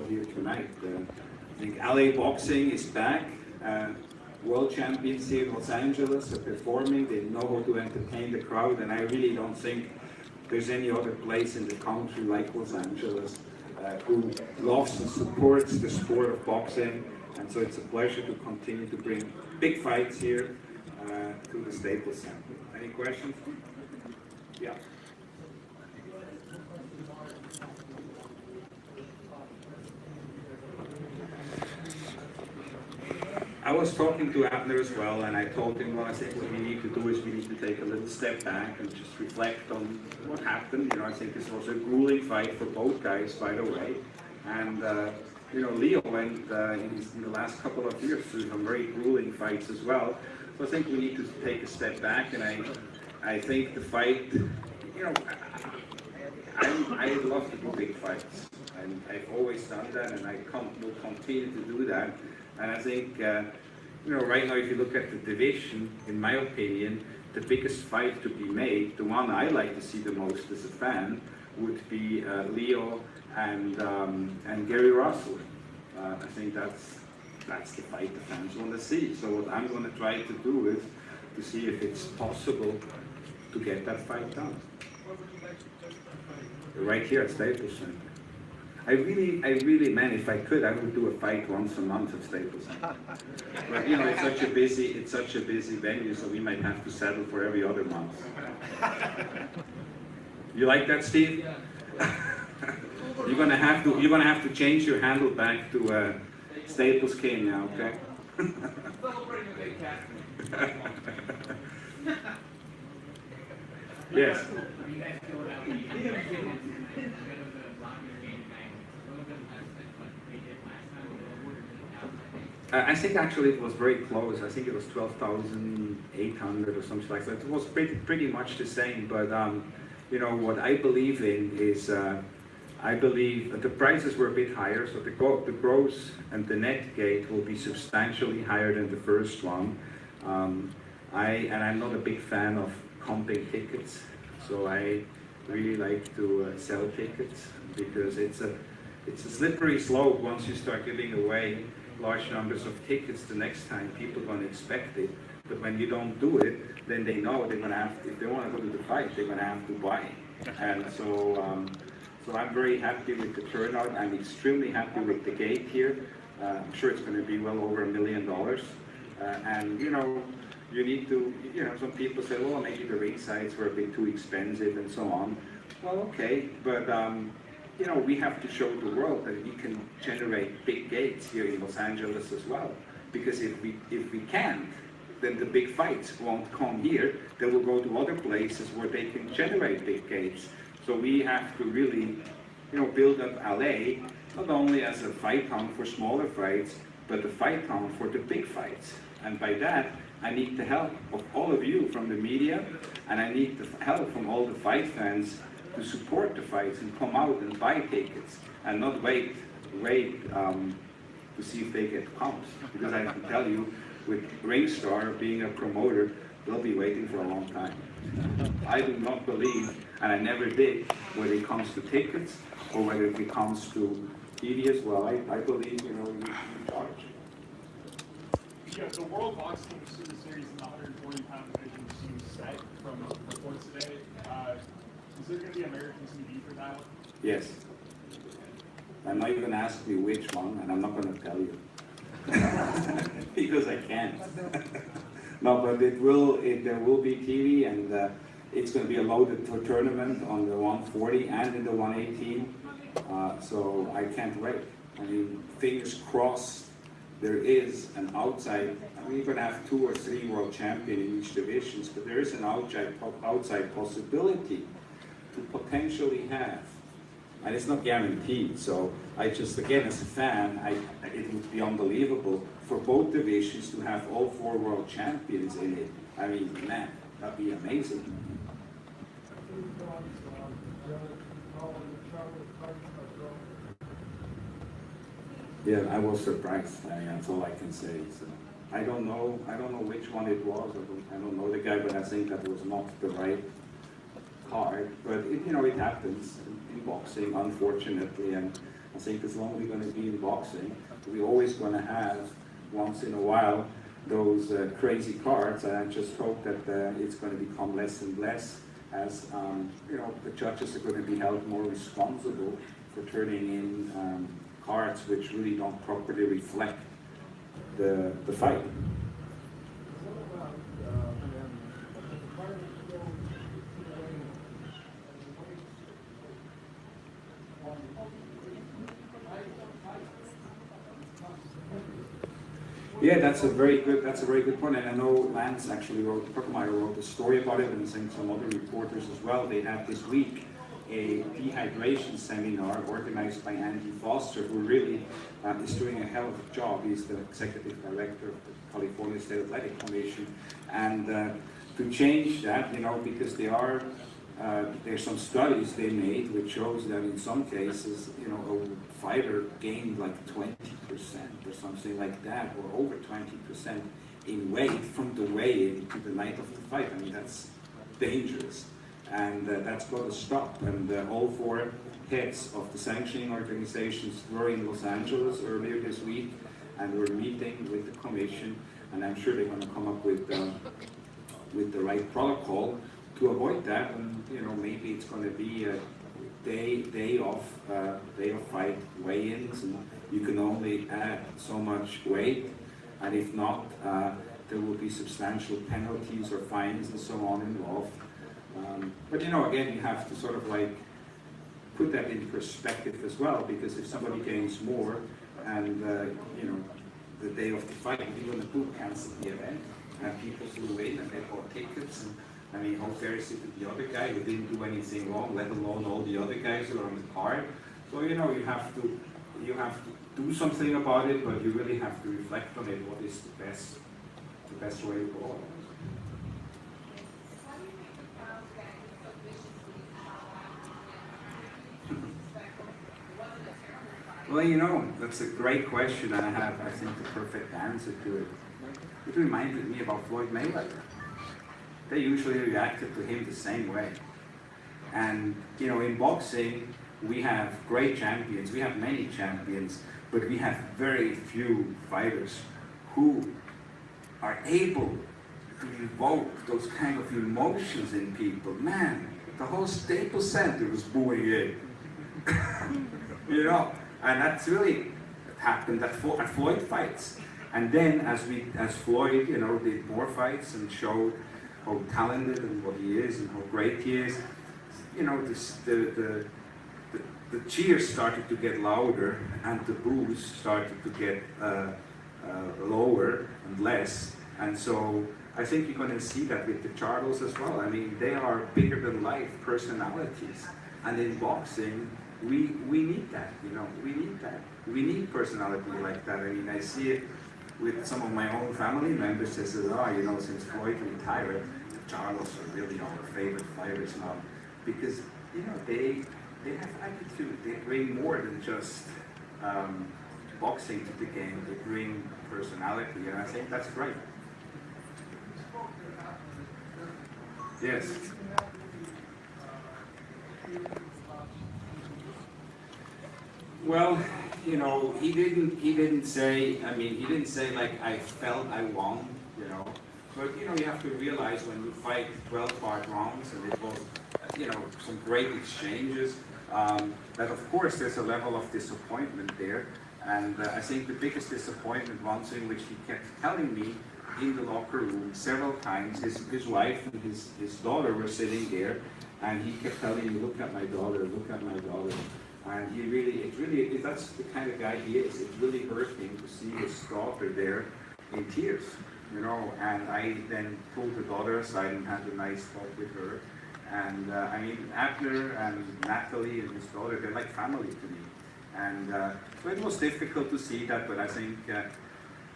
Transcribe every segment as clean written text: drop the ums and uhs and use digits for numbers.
here tonight. I think LA boxing is back. World champions here in Los Angeles are performing. They know how to entertain the crowd, and I really don't think there's any other place in the country like Los Angeles who loves and supports the sport of boxing. And so it's a pleasure to continue to bring big fights here to the Staples Center. Any questions? Yeah. I was talking to Abner as well, and I told him, well, I think what we need to do is we need to take a little step back and just reflect on what happened. You know, I think this was a grueling fight for both guys, by the way. And, you know, Leo went in the last couple of years through some very grueling fights as well. So I think we need to take a step back, and I think the fight, you know, I love to do big fights. And I've always done that, and I will continue to do that. And I think, you know, right now, if you look at the division, in my opinion, the biggest fight to be made, the one I like to see the most as a fan, would be Leo and Gary Russell. I think that's the fight the fans want to see. So what I'm going to try to do is to see if it's possible to get that fight done. Right here at Staples Center. I really, man, if I could, I would do a fight once a month at Staples Center. But you know, it's such a busy venue, so we might have to settle for every other month. You like that, Steve? You're gonna have to change your handle back to Staples King now, okay? Yes. I think actually it was very close. I think it was 12,800 or something like that. It was pretty much the same. But you know, what I believe in is I believe the prices were a bit higher, so the gross and the net gate will be substantially higher than the first one. I'm not a big fan of comping tickets, so I really like to sell tickets because it's a slippery slope. Once you start giving away large numbers of tickets, the next time people are going to expect it. But when you don't do it, then they know they're going to have to, if they want to go to the fight, they're going to have to buy it. And so, so I'm very happy with the turnout. I'm extremely happy with the gate here. I'm sure it's going to be well over $1 million. And you know, you need to, you know, some people say, well, maybe the ring sites were a bit too expensive and so on. Well, okay, but you know, we have to show the world that we can generate big gates here in Los Angeles as well. Because if we can't, then the big fights won't come here. They will go to other places where they can generate big gates. So we have to really, you know, build up LA not only as a fight town for smaller fights, but a fight town for the big fights. And by that, I need the help of all of you from the media, and I need the help from all the fight fans to support the fights and come out and buy tickets and not wait to see if they get comps. Because I can tell you, with Ringstar being a promoter, they'll be waiting for a long time. I do not believe, and I never did, whether it comes to tickets or whether it comes to TV as well. I believe, you know, you charge. Yeah, the World Boxing Series in the 140-pound division seems set from reports today. Is there going to be American TV for that one? Yes. I know you're going to ask me which one, and I'm not going to tell you. Because I can't. No, but there will be TV, and it's going to be a loaded tournament on the 140 and in the 118. So I can't wait. I mean, fingers crossed, there is an outside, I mean, you're going to have 2 or 3 world champions in each division, but there is an outside possibility to potentially have, and it's not guaranteed. So I just, again, as a fan, it would be unbelievable for both divisions to have all 4 world champions in it. I mean, man, that'd be amazing. Yeah, I was surprised. I mean, that's all I can say. So I don't know which one it was. I don't know the guy, but I think that was not the right card. But you know, it happens in boxing, unfortunately. And I think as long as we're going to be in boxing, we're always going to have, once in a while, those crazy cards, and I just hope that it's going to become less and less as you know, the judges are going to be held more responsible for turning in cards which really don't properly reflect the fight. Yeah, that's a very good point. And I know Lance actually wrote a story about it, and some other reporters as well. They had this week a dehydration seminar organized by Andy Foster, who really is doing a hell of a job. He's the executive director of the California State Athletic Commission. And to change that, you know, because there's some studies they made which shows that in some cases, you know, a fighter gained like 20% or something like that, or over 20% in weight from the weigh-in to the night of the fight. I mean, that's dangerous, and that's got to stop. And all four heads of the sanctioning organizations were in Los Angeles earlier this week, and we're meeting with the commission, and I'm sure they're going to come up with the right protocol to avoid that. And you know, maybe it's going to be a day of fight weigh-ins, and you can only add so much weight, and if not, there will be substantial penalties or fines and so on involved. But you know, again, you have to sort of like put that in perspective as well, because if somebody gains more, and you know, the day of the fight, people in the booth cancel the event, and people flew in and they bought tickets. And I mean, how fair is it to the other guy who didn't do anything wrong, let alone all the other guys who are on the card? So you know, you have to do something about it, but you really have to reflect on it. What is the best way to go? Well, you know, that's a great question, and I have, I think, the perfect answer to it. It reminded me about Floyd Mayweather. They usually reacted to him the same way. And, you know, in boxing, we have great champions, we have many champions, but we have very few fighters who are able to evoke those kind of emotions in people. Man, the whole Staples Center was booing it. You know, and that's really happened at Floyd fights. And then as Floyd, you know, did more fights and showed how talented and what he is and how great he is, you know, the cheers started to get louder and the boos started to get lower and less. And so I think you're going to see that with the Charlos as well. I mean, they are bigger than life personalities. And in boxing, we need that, you know, we need that. We need personality like that. I mean, I see it with some of my own family members that says, oh, you know, since Floyd retired, the Charlos are really our favorite fighters now. Because, you know, they have attitude. They bring more than just boxing to the game. They bring personality, and I think that's great. Yes. Well, you know, he didn't say, I mean, he didn't say like, I felt I won, you know. But, you know, you have to realize when you fight 12-part rounds, and it was, you know, some great exchanges, that of course there's a level of disappointment there. And I think the biggest disappointment, one thing which he kept telling me in the locker room several times, his wife and his daughter were sitting there, and he kept telling me, look at my daughter, look at my daughter. And he really, that's the kind of guy he is. It really hurt him to see his daughter there in tears, you know. And I then pulled the daughter aside and had a nice talk with her. And I mean, Abner and Natalie and his daughter, they're like family to me. And so it was difficult to see that, but I think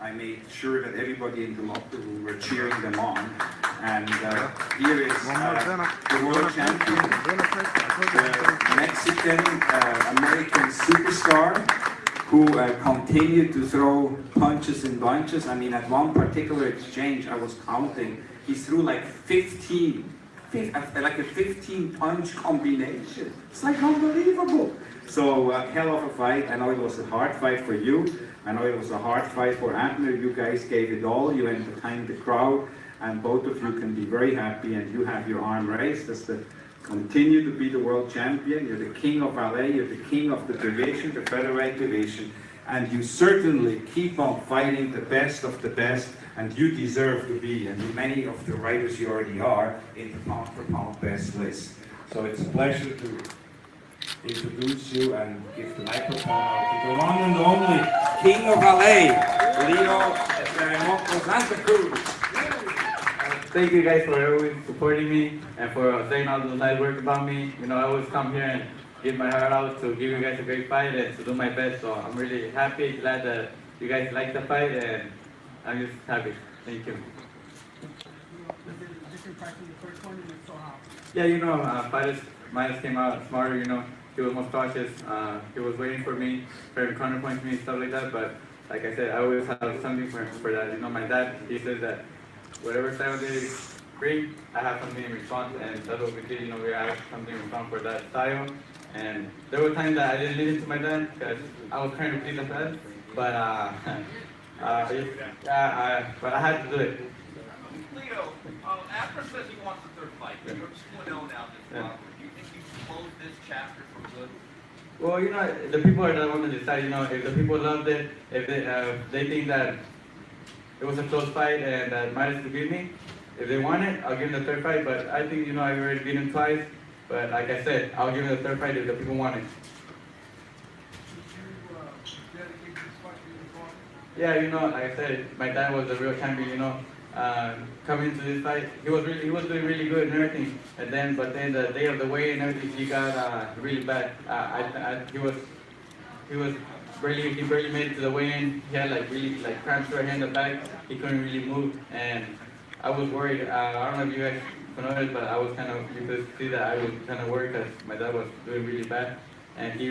I made sure that everybody in the locker room were cheering them on. And here is the world champion, the Mexican-American superstar, who continued to throw punches and bunches. I mean, at one particular exchange, I was counting, he threw like 15 like a 15-punch combination. It's like unbelievable. So hell of a fight. I know it was a hard fight for you. I know it was a hard fight for Abner. You guys gave it all. You entertained the crowd, and both of you can be very happy. And you have your arm raised as the continue to be the world champion. You're the king of LA. You're the king of the division, the featherweight division, and you certainly keep on fighting the best of the best. And you deserve to be, and many of the writers you already are, in the pound for pound best list. So it's a pleasure to introduce you and give the microphone out to the one and only King of LA, Leo Santa Cruz. Thank you guys for always supporting me and for saying all the nice work about me. You know, I always come here and give my heart out to give you guys a great fight and to do my best. So I'm really happy, glad that you guys like the fight, and I'm just happy. Thank you. Yeah, you know, fighters Miles came out smarter, you know. He was more cautious. He was waiting for me, for counterpoint me and stuff like that. But like I said, I always have something for that. You know, my dad, he says that whatever style they bring, I have something in response, and that's what we did. You know, we have something in response for that style. And there were times that I didn't listen to my dad because I was trying to please the fans. But but I had to do it. Leo, After says he wants a third fight. You're 2-0 now this month. Do you think you can close this chapter for good? Well, you know, the people are the ones to decide. You know, if the people loved it, if they think that it was a close fight and that Midas could beat me, if they want it, I'll give them the third fight. But I think, you know, I've already beat him twice. But like I said, I'll give him the third fight if the people want it. Yeah, you know, like I said, my dad was a real champion, you know. Coming into this fight, he was doing really good and everything. But then the day of the weigh and everything, he got really bad. He barely made it to the weigh-in. He had really cramps right here in the back. He couldn't really move, and I was worried. I don't know if you guys noticed, but I was you could see that I was kind of worried because my dad was doing really bad, and he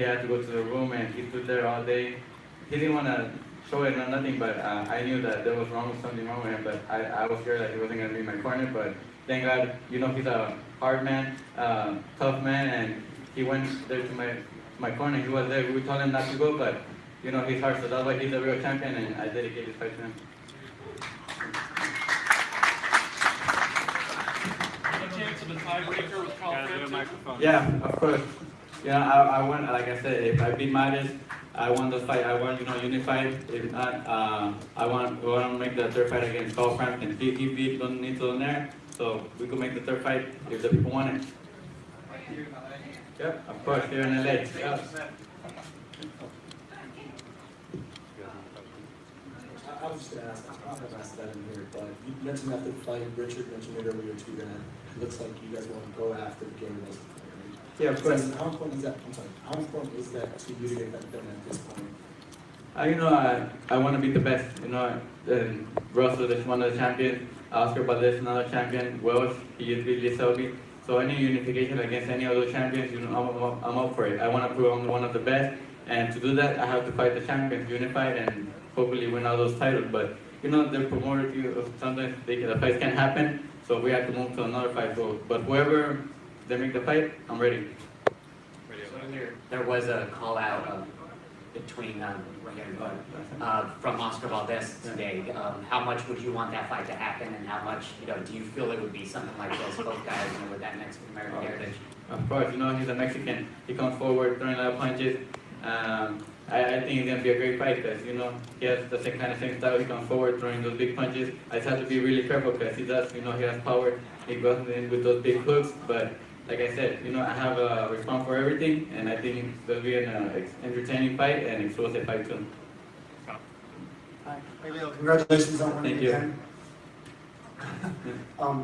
had to go to the room and he stood there all day. He didn't want to show it or nothing, but I knew that there was something wrong with him, but I was scared that he wasn't going to be in my corner. But thank God, you know, he's a hard man, tough man, and he went there to my corner. He was there. We told him not to go, but you know, he's hard, so that's why he's a real champion, and I dedicate this fight to him. Any chance of a tiebreaker with Conf? Yeah, of course. You know, I want, like I said, if I beat Midas, I won the fight. I want, you know, unified. If not, I want to make the third fight against Conf, and he beat Don Nito in there, so we could make the third fight if the people want it. Yeah, of course, here in LA. Yeah. I was just going to ask, I don't know if I asked that in here, but you mentioned after the fight, Richard mentioned it earlier too, that it looks like you guys want to go after the game of the fight, right? Yeah, of course. How important is that? I'm sorry. How important is that to you to get that done at this point? You know, I want to be the best. You know, Russell is one of the champions. Oscar Valdez is another champion. Wells, he is Billy Selby. So any unification against any of those champions, you know, I'm up for it. I want to prove I'm one of the best, and to do that, I have to fight the champions, unified, and hopefully win all those titles. But you know, the promoter, sometimes the fights can happen, so we have to move to another fight. So, but whoever they make the fight, I'm ready. There was a call out between from Oscar Valdez today. How much would you want that fight to happen, and how much, you know, do you feel it would be something like this? Both guys, you know, with that Mexican American heritage. Of course, you know, he's a Mexican. He comes forward, throwing a lot of punches. I think it's gonna be a great fight because, you know, he has the same style. He comes forward, throwing those big punches. I just have to be really careful because he does, you know, he has power. He goes in with those big hooks, but like I said, you know, I have a response for everything, and I think it's going to be an entertaining fight and explosive fight too. Hey Leo, congratulations on winning Thank you. again.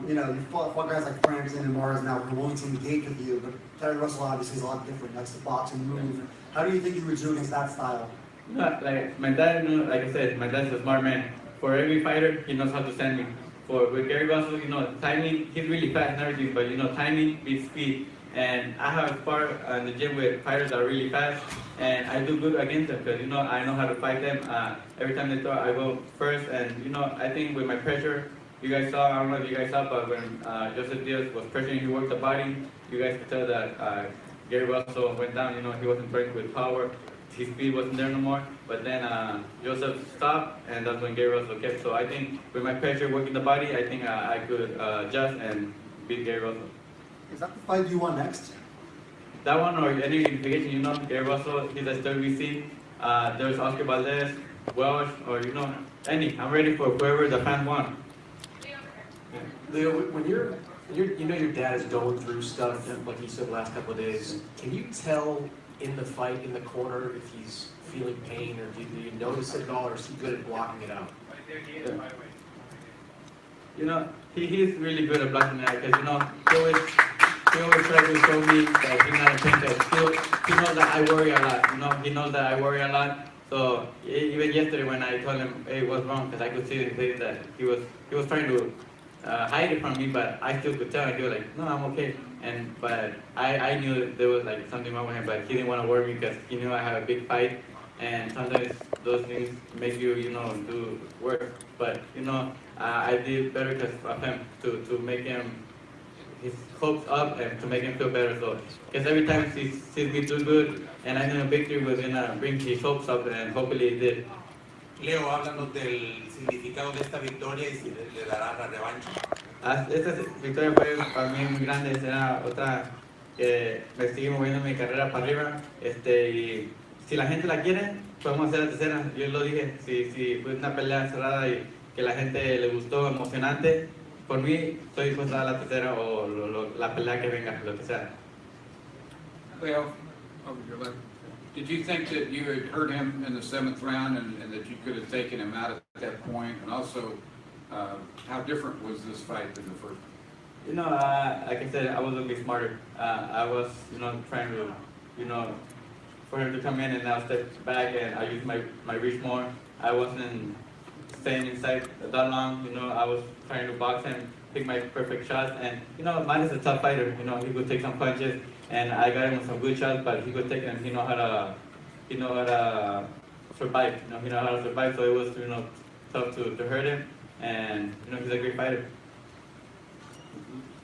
You know, you fought guys like Frampton and Mars now who are willing to engage with you, but Terry Russell obviously is a lot different. That's the boxing move. How do you think you would do against that style? You know, like my dad, you know, like I said, my dad's a smart man. For every fighter, he knows how to stand me. With Gary Russell, you know, timing, he's really fast and everything, but you know, timing beats speed. And I have spar in the gym with fighters that are really fast, and I do good against them because, you know, I know how to fight them. Every time they throw, I go first, and you know, I think with my pressure, you guys saw, I don't know if you guys saw, but when Joseph Diaz was pressuring, he worked the body. You guys could tell that Gary Russell went down. You know, he wasn't throwing with power. His speed wasn't there no more. But then Joseph stopped, and that's when Gary Russell kept. So I think with my pressure working the body, I think I could adjust and beat Gary Russell. Is that the fight you want next? That one or any unification, you know, Gary Russell, he's a WBC. There's Oscar Valdez, Welsh, or you know, any. I'm ready for whoever the fans want. Leo, when you know your dad is going through stuff, like he said the last couple of days, can you tell in the fight, in the corner, if he's feeling pain, or do you notice it at all, or is he good at blocking it out? Yeah. You know, he's really good at blocking it out, because you know, he always tries to show me that he's not a pain, because he knows that I worry a lot, you know, he knows that I worry a lot. So even yesterday when I told him, hey, what's wrong, because I could see in his face that he was trying to hide it from me, but I still could tell. He was like, no, I'm okay. But I knew there was like something wrong with him, but he didn't want to worry me because he knew I had a big fight, and sometimes those things make you, you know, do work. But you know, I did better because of him to make him his hopes up and to make him feel better. So because every time he sees me do good, and I knew a victory was gonna bring his hopes up, and hopefully it did. Leo, háblanos del significado de esta victoria y si le dará la revancha. Esta victoria fue para mí muy grande, era otra que me sigue moviendo mi carrera para arriba. Y si la gente la quiere, podemos hacer la tercera. Yo lo dije, si fue una pelea cerrada y que la gente le gustó, emocionante, por mí estoy dispuesto a dar la tercera o la pelea que venga, lo que sea. Leo, over your left. Did you think that you had hurt him in the 7th round and that you could have taken him out at that point? And also, how different was this fight than the first? You know, like I said, I was a bit smarter. I was, you know, trying to, you know, for him to come in and I'll step back and I use my reach more. I wasn't staying inside that long, you know, I was trying to box him, pick my perfect shots, and, you know, Manny is a tough fighter, you know, he could take some punches, and I got him with some good shots, but he could take them, he know how to survive, you know, he know how to survive, so it was, you know, tough to hurt him, and, you know, he's a great fighter.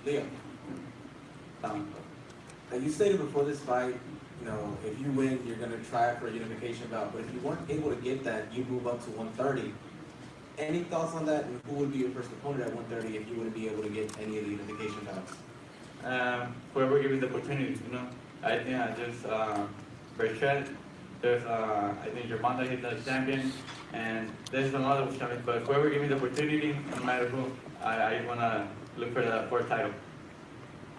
Leo, now you stated before this fight, you know, if you win, you're going to try for a unification bout, but if you weren't able to get that, you move up to 130. Any thoughts on that, and who would be your first opponent at 130 if you wouldn't be able to get any of the unification bouts? Whoever gives me the opportunity, you know. I think there's Berchet, there's I think Germanda, he's the champion, and there's another champion, but whoever gives me the opportunity, no matter who, I want to look for the fourth title.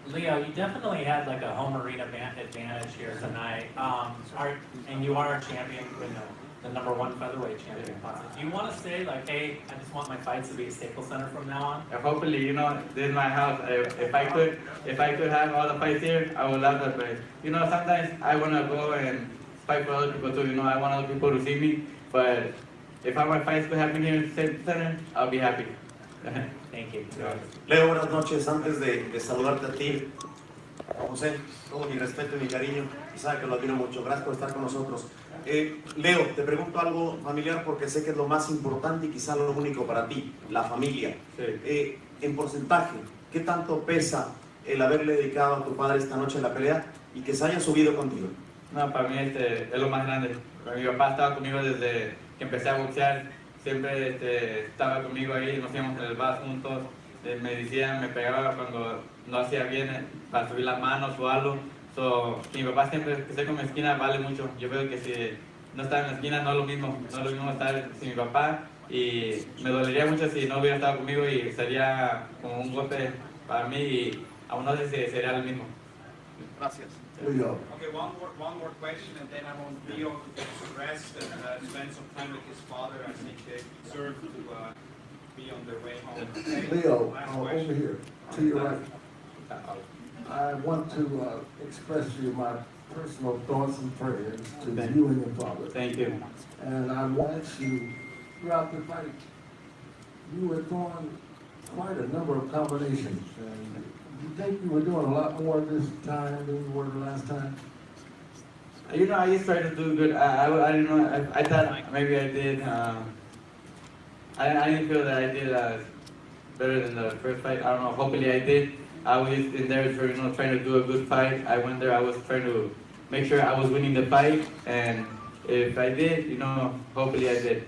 Leo, you definitely had like a home arena advantage here tonight, and you are a champion, you know, the #1 featherweight champion. Do you want to say like, hey, I just want my fights to be at Staples Center from now on? Hopefully, you know, this is my house. If I could have all the fights here, I would love that. But you know, sometimes I want to go and fight for other people too. You know, I want other people to see me. But if all my fights could happen here at Staples Center, I'll be happy. Thank you. Leo, buenas noches. Antes de saludarte a ti, José, todo mi respeto y mi cariño, y sabe que lo admiro mucho. Gracias por estar con nosotros. Leo, te pregunto algo familiar porque sé que es lo más importante y quizá lo único para ti, la familia. Sí. En porcentaje, ¿qué tanto pesa el haberle dedicado a tu padre esta noche en la pelea y que se haya subido contigo? No, para mí es lo más grande. Mi papá estaba conmigo desde que empecé a boxear. Siempre estaba conmigo ahí, nos íbamos en el bus juntos. Me decía, me pegaba cuando no hacía bien para subir las manos o algo. Mi papá siempre que esté con mi esquina vale mucho. Yo veo que si no está en la esquina no es lo mismo. No es lo mismo estar sin mi papá. Y me dolería mucho si no hubiera estado conmigo y sería como un golpe para mí y aún no sé si sería lo mismo. Gracias. Okay, one more question, and then I want Leo to rest and spend some time with his father. I think they deserve to be on their way home. Okay? Leo, Last over question. here, to your right. I want to express to you my personal thoughts and prayers to you and your father. Thank you. And I want you, throughout the fight, you were throwing quite a number of combinations. And you think you were doing a lot more this time than you were the last time? You know, I just tried to do good. I didn't know. I thought maybe I did. I didn't feel that I did better than the first fight. I don't know, hopefully I did. I was in there for, you know, trying to do a good fight. I went there, I was trying to make sure I was winning the fight, and if I did, you know, hopefully I did.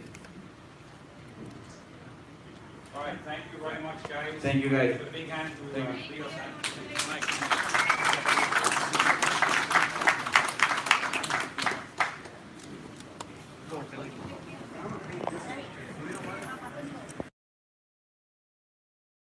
All right, thank you very much, guys. Thank you, guys. Give a big hand to Leo's hand.